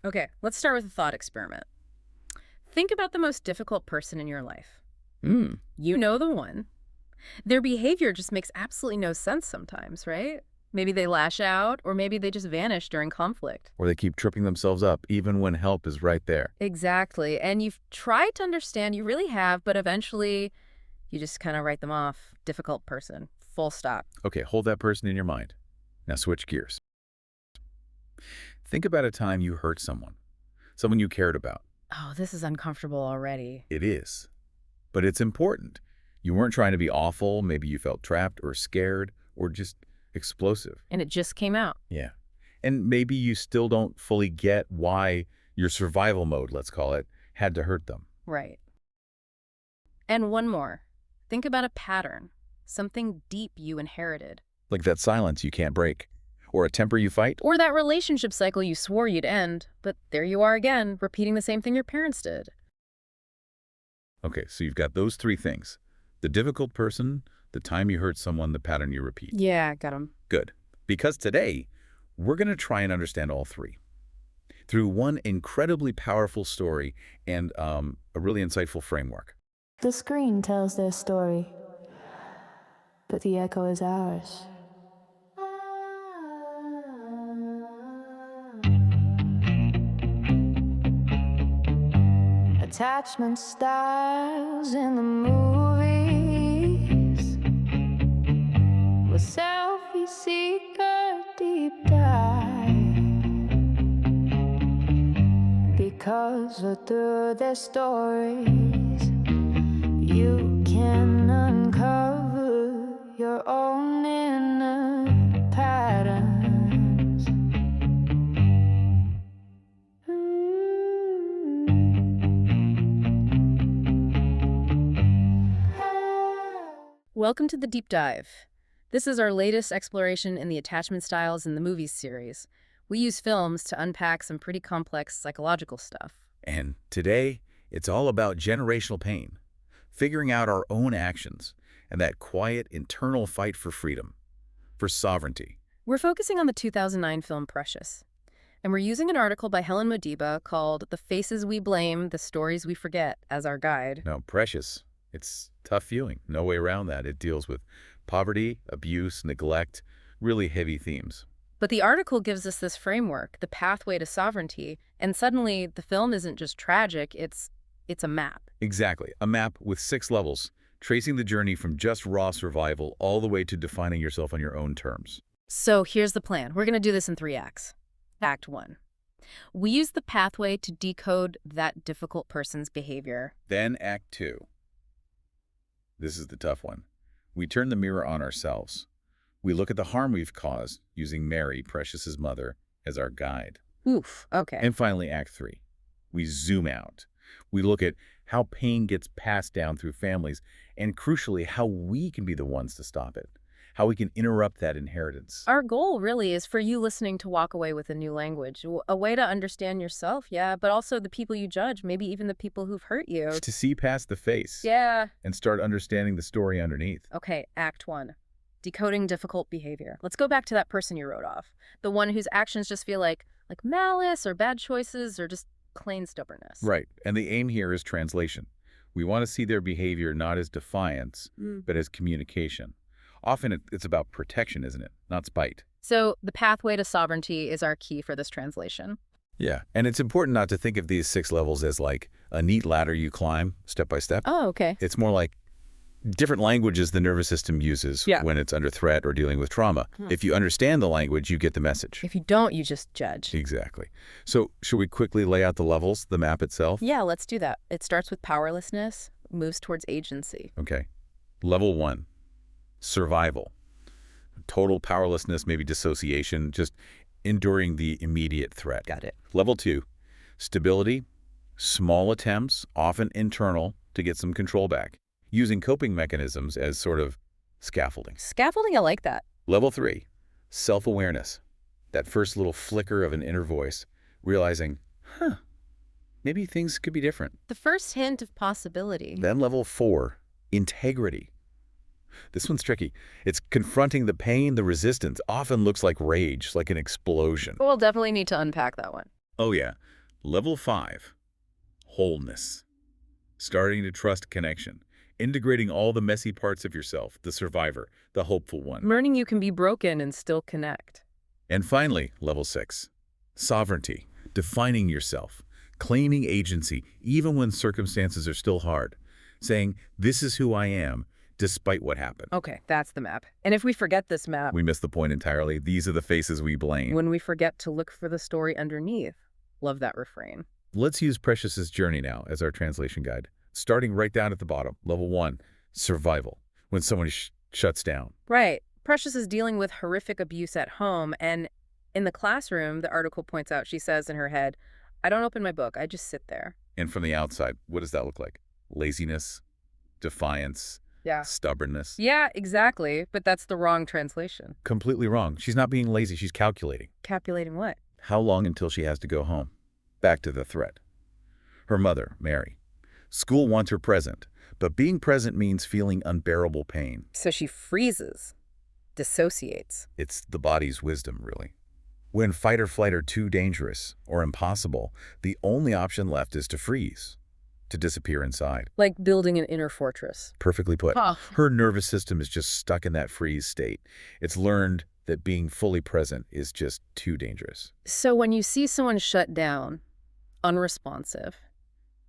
Okay, let's start with a thought experiment. Think about the most difficult person in your life. Hmm. You know the one. Their behavior just makes absolutely no sense sometimes, right? Maybe they lash out, or maybe they just vanish during conflict. Or they keep tripping themselves up even when help is right there. Exactly. And you've tried to understand, you really have, but eventually you just kind of write them off. Difficult person. Full stop. Okay, hold that person in your mind. Now switch gears. Think about a time you hurt someone you cared about. Oh, this is uncomfortable already. It is. But it's important. You weren't trying to be awful. Maybe you felt trapped or scared or just explosive. And it just came out. Yeah. And maybe you still don't fully get why your survival mode, let's call it, had to hurt them. Right. And one more. Think about a pattern. Something deep you inherited. Like that silence you can't break. Or a temper you fight. Or that relationship cycle you swore you'd end, but there you are again, repeating the same thing your parents did. Okay, so you've got those three things. The difficult person, the time you hurt someone, the pattern you repeat. Yeah, got him. Good. Because today, we're going to try and understand all three through one incredibly powerful story and a really insightful framework. The screen tells their story, but the echo is ours. Attachment styles in the movies, with selfie seeker deep dive, because through their stories you can uncover your own inner patterns. Welcome to the Deep Dive. This is our latest exploration in the attachment styles in the movies series. We use films to unpack some pretty complex psychological stuff. And today, it's all about generational pain, figuring out our own actions, and that quiet internal fight for freedom, for sovereignty. We're focusing on the 2009 film Precious. And we're using an article by Hellen Modiba called The Faces We Blame, The Stories We Forget as our guide. Now, Precious, it's tough viewing. No way around that. It deals with poverty, abuse, neglect, really heavy themes. But the article gives us this framework, the pathway to sovereignty, and suddenly the film isn't just tragic, it's a map. Exactly. A map with 6 levels, tracing the journey from just raw survival all the way to defining yourself on your own terms. So here's the plan. We're going to do this in 3 acts. Act 1. We use the pathway to decode that difficult person's behavior. Then Act 2. This is the tough one. We turn the mirror on ourselves. We look at the harm we've caused using Mary, Precious's mother, as our guide. Oof, okay. And finally, Act 3. We zoom out. We look at how pain gets passed down through families, and crucially, how we can be the ones to stop it, how we can interrupt that inheritance. Our goal really is for you listening to walk away with a new language, a way to understand yourself, yeah, but also the people you judge, maybe even the people who've hurt you. To see past the face. Yeah. And start understanding the story underneath. Okay, Act 1. Decoding difficult behavior. Let's go back to that person you wrote off. The one whose actions just feel like malice or bad choices or just plain stubbornness. Right. And the aim here is translation. We want to see their behavior not as defiance, but as communication. Often it's about protection, isn't it? Not spite. So the pathway to sovereignty is our key for this translation. Yeah. And it's important not to think of these 6 levels as like a neat ladder you climb step by step. Oh, okay. It's more like different languages the nervous system uses when it's under threat or dealing with trauma. If you understand the language, you get the message. If you don't, you just judge. Exactly. So should we quickly lay out the levels, the map itself? Yeah, let's do that. It starts with powerlessness, moves towards agency. Okay. Level 1, survival. Total powerlessness, maybe dissociation, just enduring the immediate threat. Got it. Level 2, stability, small attempts, often internal, to get some control back, using coping mechanisms as sort of scaffolding. Scaffolding, I like that. Level 3, self-awareness. That first little flicker of an inner voice, realizing, maybe things could be different. The first hint of possibility. Then level 4, integrity. This one's tricky. It's confronting the pain, the resistance, often looks like rage, like an explosion. We'll definitely need to unpack that one. Oh yeah. Level 5. Wholeness. Starting to trust connection. Integrating all the messy parts of yourself, the survivor, the hopeful one. Learning you can be broken and still connect. And finally, level 6. Sovereignty. Defining yourself. Claiming agency, even when circumstances are still hard. Saying, this is who I am, despite what happened. Okay, that's the map. And if we forget this map, We miss the point entirely. These are the faces we blame. when we forget to look for the story underneath, love that refrain. Let's use Precious's journey now as our translation guide. Starting right down at the bottom, level 1, survival, when someone shuts down. Right. Precious is dealing with horrific abuse at home, and in the classroom, the article points out, she says in her head, I don't open my book, I just sit there. And from the outside, what does that look like? Laziness, defiance, Yeah. stubbornness. Yeah, exactly, but that's the wrong translation. Completely wrong. She's not being lazy, she's calculating. Calculating what? How long until she has to go home? Back to the threat. Her mother, Mary. School wants her present, but being present means feeling unbearable pain. So she freezes, dissociates. It's the body's wisdom, really. When fight or flight are too dangerous or impossible, the only option left is to freeze, to disappear inside. Like building an inner fortress. Perfectly put. Huh. Her nervous system is just stuck in that freeze state. It's learned that being fully present is just too dangerous. So when you see someone shut down, unresponsive,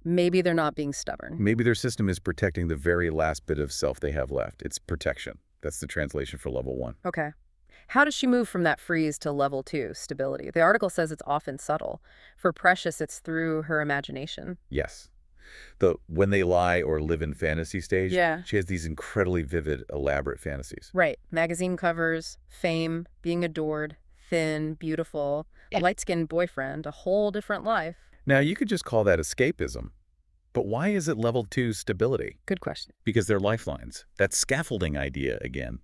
maybe they're not being stubborn. Maybe their system is protecting the very last bit of self they have left. It's protection. That's the translation for level 1. Okay. How does she move from that freeze to level 2, stability? The article says it's often subtle. For Precious, it's through her imagination. Yes. The when they lie or live in fantasy stage, Yeah. she has these incredibly vivid, elaborate fantasies. Right. Magazine covers, fame, being adored, thin, beautiful, a light-skinned boyfriend, a whole different life. Now, you could just call that escapism. But why is it level 2 stability? Good question. Because they're lifelines. That scaffolding idea again.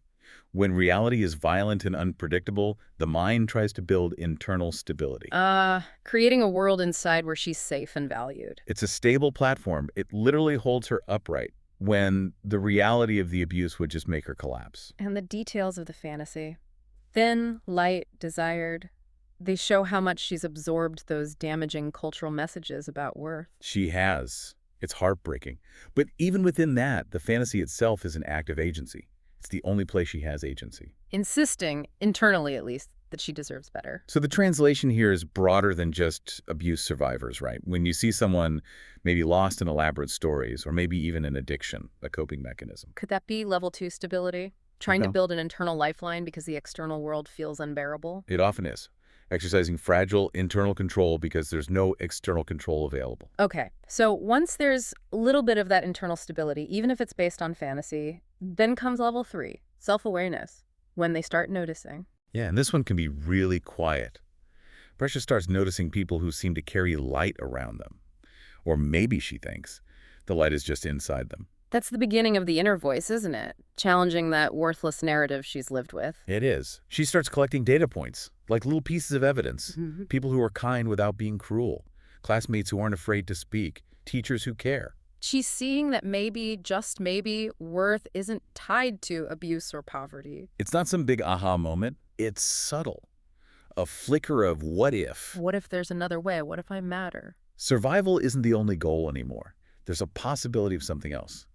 When reality is violent and unpredictable, the mind tries to build internal stability. Creating a world inside where she's safe and valued. It's a stable platform. It literally holds her upright when the reality of the abuse would just make her collapse. And the details of the fantasy. Thin, light, desired. They show how much she's absorbed those damaging cultural messages about worth. She has. It's heartbreaking. But even within that, the fantasy itself is an act of agency. It's the only place she has agency. Insisting, internally at least, that she deserves better. So the translation here is broader than just abuse survivors, right? When you see someone maybe lost in elaborate stories, or maybe even an addiction, a coping mechanism. Could that be level 2 stability? Trying to Okay. build an internal lifeline because the external world feels unbearable? It often is. Exercising fragile internal control because there's no external control available. Okay, so once there's a little bit of that internal stability, even if it's based on fantasy, then comes level 3, self-awareness, when they start noticing. Yeah, and this one can be really quiet. Precious starts noticing people who seem to carry light around them. Or maybe she thinks the light is just inside them. That's the beginning of the inner voice, isn't it? Challenging that worthless narrative she's lived with. It is. She starts collecting data points, like little pieces of evidence. Mm-hmm. People who are kind without being cruel. Classmates who aren't afraid to speak. Teachers who care. She's seeing that maybe, just maybe, worth isn't tied to abuse or poverty. It's not some big aha moment. It's subtle. A flicker of what if. What if there's another way? What if I matter? Survival isn't the only goal anymore. There's a possibility of something else.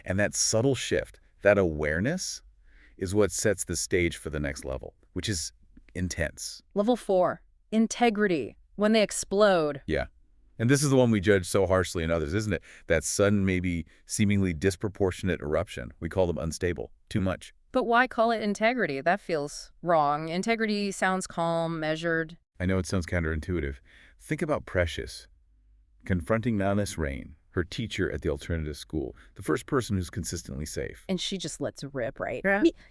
And that subtle shift, that awareness, is what sets the stage for the next level, which is intense. Level 4, integrity. When they explode. Yeah. And this is the one we judge so harshly in others, isn't it? That sudden, maybe seemingly disproportionate eruption. We call them unstable. Too much. But why call it integrity? That feels wrong. Integrity sounds calm, measured. I know it sounds counterintuitive. Think about Precious. Confronting Nanis Rain, her teacher at the alternative school, the first person who's consistently safe. And she just lets rip, right?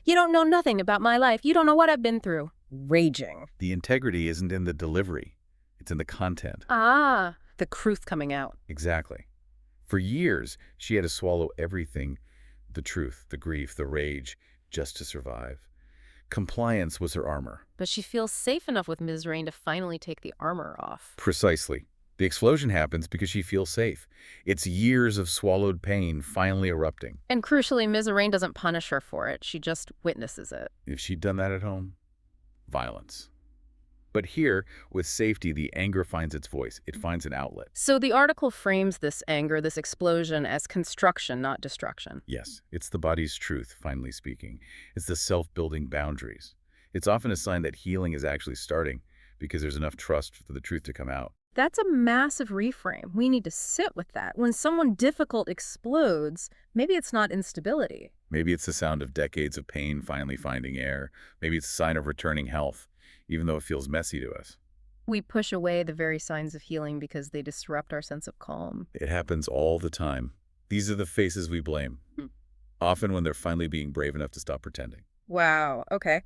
You don't know nothing about my life. You don't know what I've been through. Raging. The integrity isn't in the delivery. It's in the content. Ah, the truth coming out. Exactly. For years, she had to swallow everything, the truth, the grief, the rage, just to survive. Compliance was her armor. But she feels safe enough with Ms. Rain to finally take the armor off. Precisely. The explosion happens because she feels safe. It's years of swallowed pain finally erupting. And crucially, Ms. Rain doesn't punish her for it. She just witnesses it. If she'd done that at home, violence. But here, with safety, the anger finds its voice. It finds an outlet. So the article frames this anger, this explosion, as construction, not destruction. Yes, it's the body's truth, finally speaking. It's the self-building boundaries. It's often a sign that healing is actually starting because there's enough trust for the truth to come out. That's a massive reframe. We need to sit with that. When someone difficult explodes, maybe it's not instability. Maybe it's the sound of decades of pain finally finding air. Maybe it's a sign of returning health, even though it feels messy to us. We push away the very signs of healing because they disrupt our sense of calm. It happens all the time. These are the faces we blame, often when they're finally being brave enough to stop pretending. Wow, okay.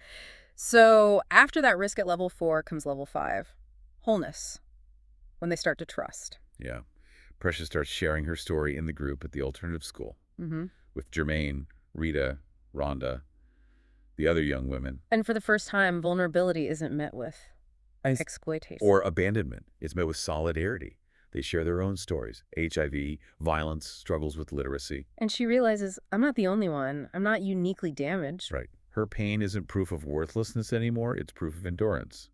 So after that risk at level 4 comes level 5, wholeness, when they start to trust. Yeah. Precious starts sharing her story in the group at the alternative school with Jermaine, Rita, Rhonda, the other young women. And for the first time, vulnerability isn't met with exploitation. Or abandonment. It's met with solidarity. They share their own stories, HIV, violence, struggles with literacy. And she realizes, I'm not the only one. I'm not uniquely damaged. Right. Her pain isn't proof of worthlessness anymore. It's proof of endurance.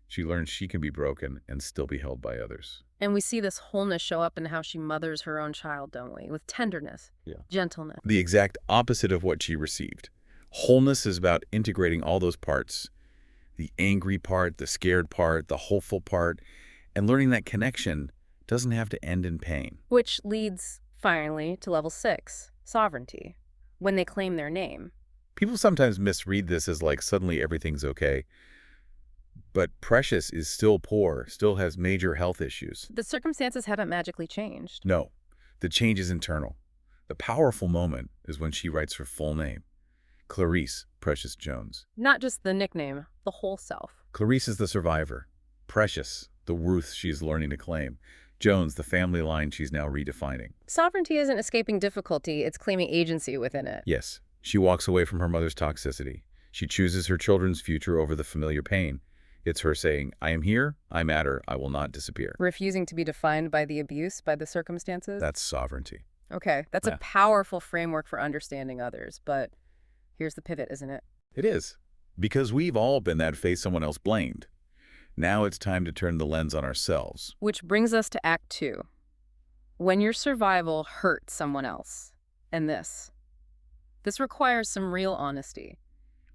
She learns she can be broken and still be held by others. And we see this wholeness show up in how she mothers her own child, don't we? With tenderness, gentleness. The exact opposite of what she received. Wholeness is about integrating all those parts, the angry part, the scared part, the hopeful part, and learning that connection doesn't have to end in pain. Which leads, finally, to level 6, sovereignty, when they claim their name. People sometimes misread this as like suddenly everything's okay. But Precious is still poor, still has major health issues. The circumstances haven't magically changed. No, the change is internal. The powerful moment is when she writes her full name. Clarice Precious Jones. Not just the nickname, the whole self. Clarice is the survivor. Precious, the Ruth she's learning to claim. Jones, the family line she's now redefining. Sovereignty isn't escaping difficulty, it's claiming agency within it. Yes, she walks away from her mother's toxicity. She chooses her children's future over the familiar pain. It's her saying, I am here, I matter, I will not disappear. Refusing to be defined by the abuse, by the circumstances? That's sovereignty. Okay, that's a powerful framework for understanding others, but here's the pivot, isn't it? It is, because we've all been that face someone else blamed. Now it's time to turn the lens on ourselves. Which brings us to Act 2. When your survival hurts someone else. And this requires some real honesty.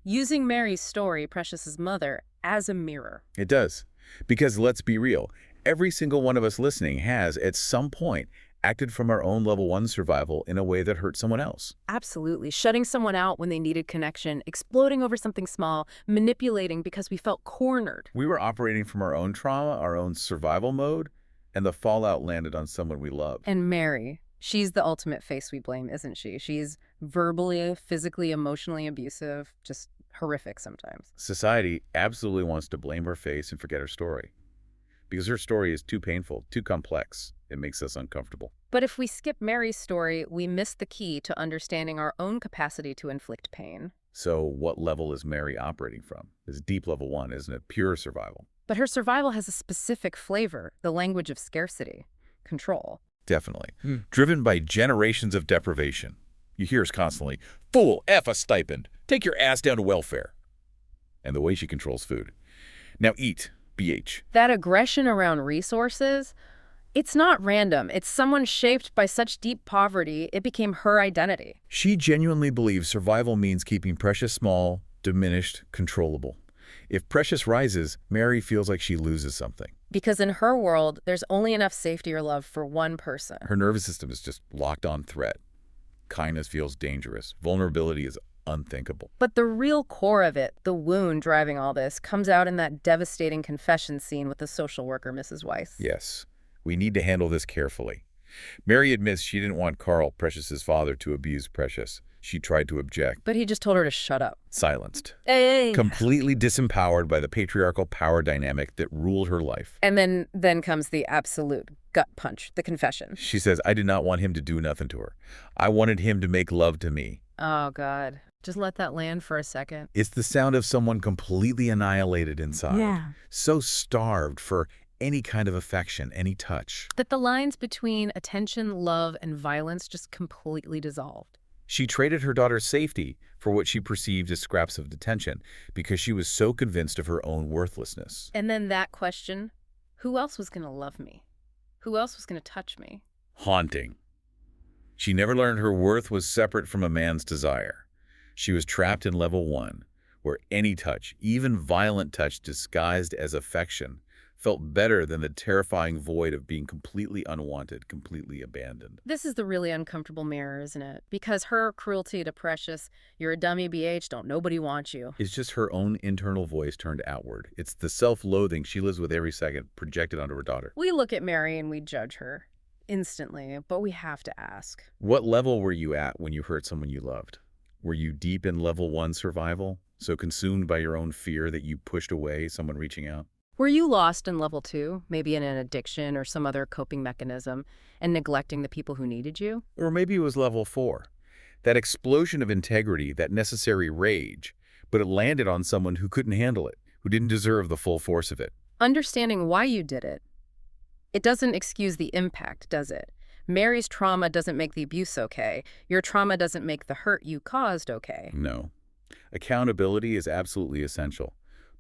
Using Mary's story, Precious's mother, as a mirror. It does. Because let's be real, every single one of us listening has, at some point, acted from our own level 1 survival in a way that hurt someone else. Absolutely. Shutting someone out when they needed connection, exploding over something small, manipulating because we felt cornered. We were operating from our own trauma, our own survival mode, and the fallout landed on someone we loved. And Mary, she's the ultimate face we blame, isn't she? She's verbally, physically, emotionally abusive, just horrific sometimes. Society absolutely wants to blame her face and forget her story. Because her story is too painful, too complex. It makes us uncomfortable. But if we skip Mary's story, we miss the key to understanding our own capacity to inflict pain. So what level is Mary operating from? It's deep level 1, isn't it? Pure survival. But her survival has a specific flavor, the language of scarcity, control. Definitely. Driven by generations of deprivation. You hear us constantly, fool, F a stipend, take your ass down to welfare. And the way she controls food. Now eat, BH. That aggression around resources, it's not random. It's someone shaped by such deep poverty, it became her identity. She genuinely believes survival means keeping Precious small, diminished, controllable. If Precious rises, Mary feels like she loses something. Because in her world, there's only enough safety or love for one person. Her nervous system is just locked on threat. Kindness feels dangerous. Vulnerability is unthinkable. But the real core of it, the wound driving all this, comes out in that devastating confession scene with the social worker, Mrs. Weiss. Yes, we need to handle this carefully. Mary admits she didn't want Carl, Precious's father, to abuse Precious. She tried to object. But he just told her to shut up. Silenced. Hey. Completely disempowered by the patriarchal power dynamic that ruled her life. And then comes the absolute gut punch, the confession. She says, I did not want him to do nothing to her. I wanted him to make love to me. Oh, God. Just let that land for a second. It's the sound of someone completely annihilated inside. Yeah. So starved for any kind of affection, any touch. That the lines between attention, love, and violence just completely dissolved. She traded her daughter's safety for what she perceived as scraps of detention because she was so convinced of her own worthlessness. And then that question, who else was going to love me? Who else was going to touch me? Haunting. She never learned her worth was separate from a man's desire. She was trapped in level 1, where any touch, even violent touch disguised as affection, felt better than the terrifying void of being completely unwanted, completely abandoned. This is the really uncomfortable mirror, isn't it? Because her cruelty to Precious, you're a dummy BH, don't nobody want you. It's just her own internal voice turned outward. It's the self-loathing she lives with every second projected onto her daughter. We look at Mary and we judge her instantly, but we have to ask. What level were you at when you hurt someone you loved? Were you deep in level 1 survival, so consumed by your own fear that you pushed away someone reaching out? Were you lost in level 2, maybe in an addiction or some other coping mechanism, and neglecting the people who needed you? Or maybe it was level 4, that explosion of integrity, that necessary rage, but it landed on someone who couldn't handle it, who didn't deserve the full force of it. Understanding why you did it, it doesn't excuse the impact, does it? Mary's trauma doesn't make the abuse okay. Your trauma doesn't make the hurt you caused okay. No. Accountability is absolutely essential.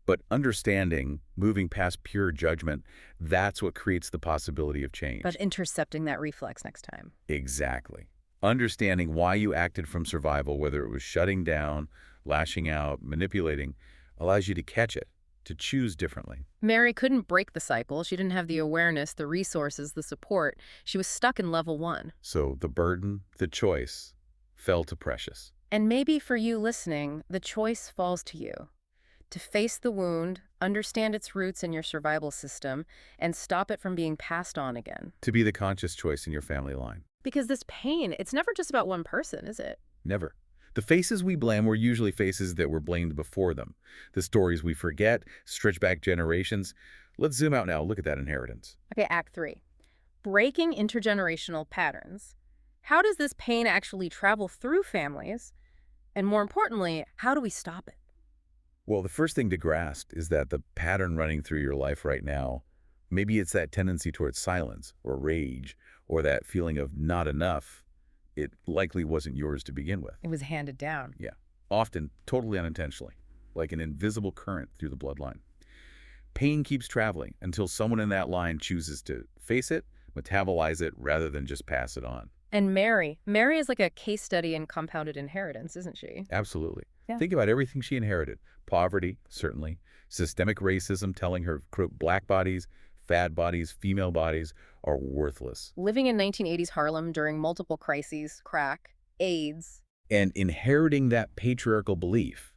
But understanding, moving past pure judgment, that's what creates the possibility of change. But intercepting that reflex next time. Exactly. Understanding why you acted from survival, whether it was shutting down, lashing out, manipulating, allows you to catch it, to choose differently. Mary couldn't break the cycle. She didn't have the awareness, the resources, the support. She was stuck in level 1. So the burden, the choice, fell to Precious. And maybe for you listening, the choice falls to you. To face the wound, understand its roots in your survival system, and stop it from being passed on again. To be the conscious choice in your family line. Because this pain, it's never just about one person, is it? Never. The faces we blame were usually faces that were blamed before them. The stories we forget stretch back generations. Let's zoom out now. Look at that inheritance. Okay, Act 3. Breaking intergenerational patterns. How does this pain actually travel through families? And more importantly, how do we stop it? Well, the first thing to grasp is that the pattern running through your life right now, maybe it's that tendency towards silence or rage or that feeling of not enough. It likely wasn't yours to begin with. It was handed down. Yeah, often totally unintentionally, like an invisible current through the bloodline. Pain keeps traveling until someone in that line chooses to face it, metabolize it, rather than just pass it on. And Mary is like a case study in compounded inheritance, isn't she? Absolutely. Yeah. Think about everything she inherited. Poverty, certainly. Systemic racism telling her, quote, black bodies, fat bodies, female bodies are worthless. Living in 1980s Harlem during multiple crises, crack, AIDS. And inheriting that patriarchal belief,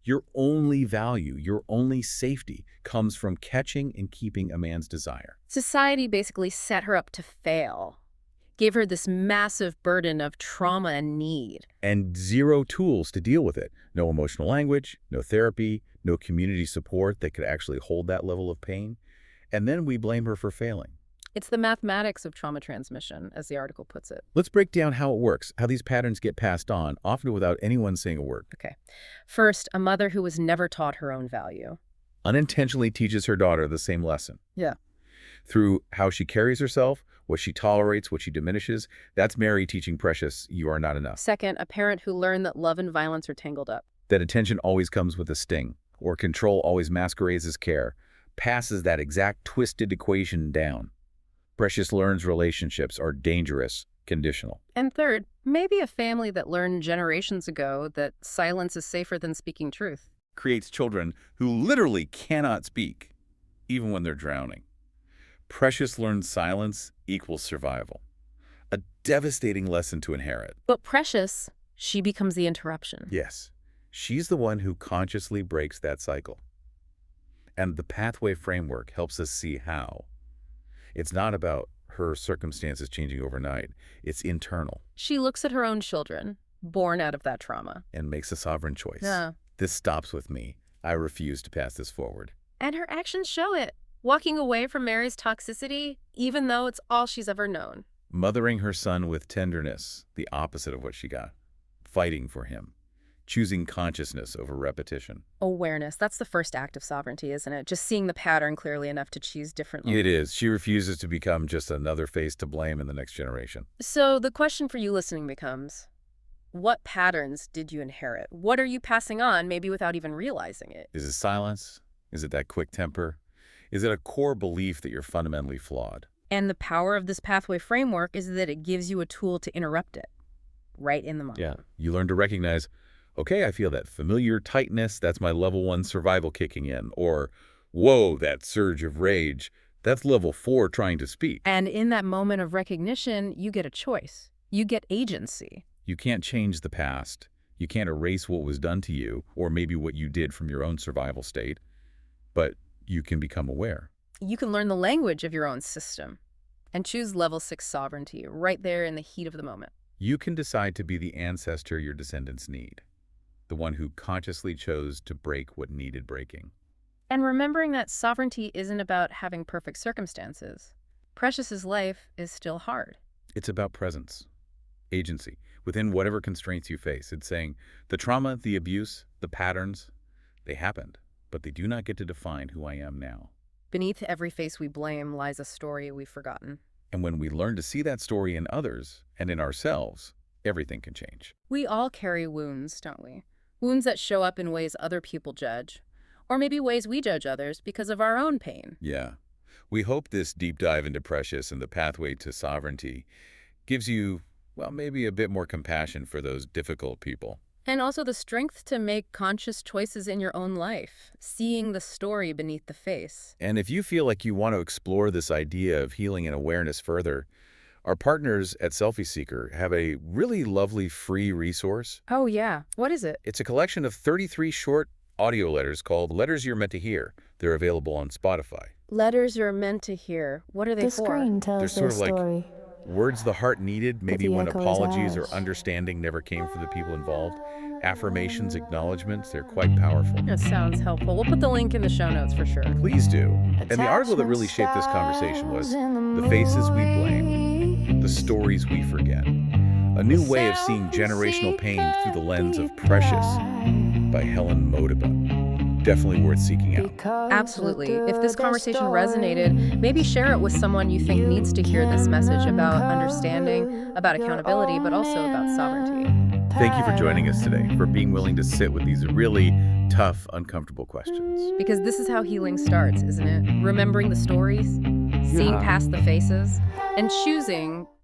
your only value, your only safety comes from catching and keeping a man's desire. Society basically set her up to fail. Gave her this massive burden of trauma and need. And zero tools to deal with it. No emotional language, no therapy, no community support that could actually hold that level of pain. And then we blame her for failing. It's the mathematics of trauma transmission, as the article puts it. Let's break down how it works, how these patterns get passed on, often without anyone saying a word. Okay. First, a mother who was never taught her own value. Unintentionally teaches her daughter the same lesson. Yeah. Through how she carries herself, what she tolerates, what she diminishes. That's Mary teaching Precious, you are not enough. Second, a parent who learned that love and violence are tangled up. That attention always comes with a sting, or control always masquerades as care, passes that exact twisted equation down. Precious learns relationships are dangerous, conditional. And third, maybe a family that learned generations ago that silence is safer than speaking truth. Creates children who literally cannot speak, even when they're drowning. Precious learned silence equals survival. A devastating lesson to inherit. But Precious, she becomes the interruption. Yes, she's the one who consciously breaks that cycle. And the pathway framework helps us see how. It's not about her circumstances changing overnight. It's internal. She looks at her own children, born out of that trauma. And makes a sovereign choice. Yeah. This stops with me. I refuse to pass this forward. And her actions show it. Walking away from Mary's toxicity, even though it's all she's ever known. Mothering her son with tenderness, the opposite of what she got. Fighting for him. Choosing consciousness over repetition. Awareness, that's the first act of sovereignty, isn't it? Just seeing the pattern clearly enough to choose differently. It is. She refuses to become just another face to blame in the next generation. So the question for you listening becomes, What patterns did you inherit? What are you passing on, maybe without even realizing it? Is it silence? Is it that quick temper? Is it a core belief that you're fundamentally flawed? And the power of this pathway framework is that it gives you a tool to interrupt it right in the moment. Yeah. You learn to recognize, okay, I feel that familiar tightness, that's my level 1 survival kicking in. Or, whoa, that surge of rage, that's level 4 trying to speak. And in that moment of recognition, you get a choice. You get agency. You can't change the past. You can't erase what was done to you, or maybe what you did from your own survival state. But you can become aware. You can learn the language of your own system and choose level 6 sovereignty right there in the heat of the moment. You can decide to be the ancestor your descendants need, the one who consciously chose to break what needed breaking. And remembering that sovereignty isn't about having perfect circumstances. Precious's life is still hard. It's about presence, agency, within whatever constraints you face. It's saying the trauma, the abuse, the patterns, they happened, but they do not get to define who I am now. Beneath every face we blame lies a story we've forgotten. And when we learn to see that story in others and in ourselves, everything can change. We all carry wounds, don't we? Wounds that show up in ways other people judge, or maybe ways we judge others because of our own pain. Yeah. We hope this deep dive into Precious and the pathway to sovereignty gives you, well, maybe a bit more compassion for those difficult people. And also the strength to make conscious choices in your own life, seeing the story beneath the face. And if you feel like you want to explore this idea of healing and awareness further, our partners at Selfie Seeker have a really lovely free resource. Oh yeah, what is it? It's a collection of 33 short audio letters called Letters You're Meant to Hear. They're available on Spotify. Letters you're meant to hear. What are they The for? screen They're tells sort their of like story. words the heart needed, maybe the when echo is apologies or ours. understanding never came from the people involved. Affirmations, acknowledgements, they're quite powerful. That sounds helpful. We'll put the link in the show notes for sure. Please do. And the article that really shaped this conversation was The Faces We Blame, The Stories We Forget. A new way of seeing generational pain through the lens of Precious by Hellen Modiba. Definitely worth seeking out. Absolutely. If this conversation resonated, maybe share it with someone you think needs to hear this message about understanding, about accountability, but also about sovereignty. Thank you for joining us today, for being willing to sit with these really tough, uncomfortable questions. Because this is how healing starts, isn't it? Remembering the stories, seeing past the faces, and choosing